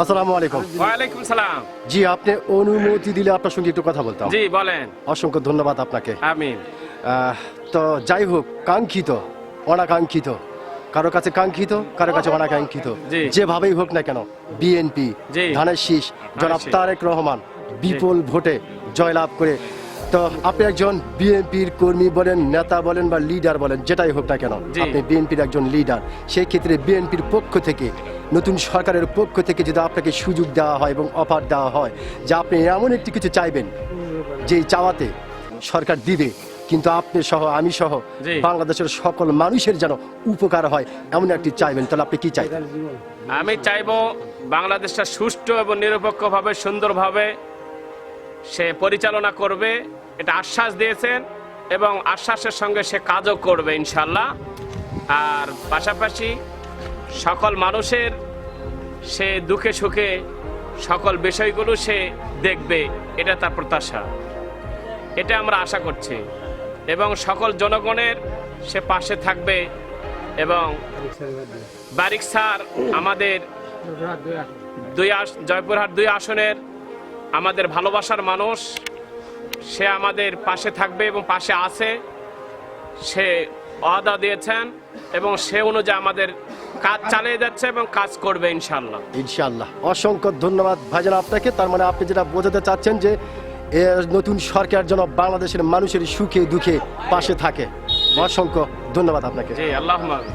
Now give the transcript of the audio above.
আসসালামু আলাইকুম। ওয়ালাইকুম সালাম। জি, আপনি অনুমতি দিলে আপনার সঙ্গে একটু কথা বলতাম। জি বলেন। অসংখ্য ধন্যবাদ আপনাকে। আমিন। তো যাই হোক, কাঙ্ক্ষিত অনাকাঙ্ক্ষিত, কারো কাছে কাঙ্ক্ষিত, কারো কাছে অনাকাঙ্ক্ষিত, জি। যেভাবেই হোক না কেন, বিএনপি জি। ধানের শীষ জনাব শীষ। তারেক রহমান বিপুল ভোটে জয়লাভ করে, তো আপনি একজন বিএনপির কর্মী বলেন, নেতা বলেন বা লিডার বলেন, যেটাই হোক না কেন, জি। আপনি বিএনপির একজন লিডার। সেই ক্ষেত্রে বিএনপির পক্ষ থেকে, নতুন সরকারের পক্ষ থেকে যদি আপনাকে সুযোগ দেওয়া হয় এবং অফার দেওয়া হয় যে আপনি এমন একটি কিছু চাইবেন, যেই চাওয়াতে সরকার দিবে, কিন্তু আপনি সহ, আমি সহ জি। বাংলাদেশের সকল মানুষের যেন উপকার হয়, এমন একটি চাইবেন, তাহলে আপনি কি চাইবেন? আমি চাইবো বাংলাদেশটা সুষ্ঠু এবং নিরপেক্ষভাবে সুন্দরভাবে সে পরিচালনা করবে, এটা আশ্বাস দিয়েছেন এবং আশ্বাসের সঙ্গে সে কাজও করবে ইনশাল্লাহ। আর পাশাপাশি সকল মানুষের সে দুঃখে সুখে সকল বিষয়গুলো সে দেখবে, এটা তার প্রত্যাশা, এটা আমরা আশা করছি। এবং সকল জনগণের সে পাশে থাকবে। এবং বারিক স্যার আমাদের জয়পুরহাট 2 আসনের আমাদের ভালোবাসার মানুষ, সে আমাদের পাশে থাকবে এবং পাশে আছে, সে ওয়াদা দিয়েছেন এবং সে অনুযায়ী আমাদের কাজ চালিয়ে যাচ্ছে এবং কাজ করবে ইনশাল্লাহ। ইনশাআল্লাহ। অসংখ্য ধন্যবাদ ভাইজান আপনাকে। তার মানে আপনি যেটা বোঝাতে চাচ্ছেন যে নতুন সরকার যেন বাংলাদেশের মানুষের সুখে দুঃখে পাশে থাকে। অসংখ্য ধন্যবাদ আপনাকে। জি, আল্লাহুম্মা আমিন।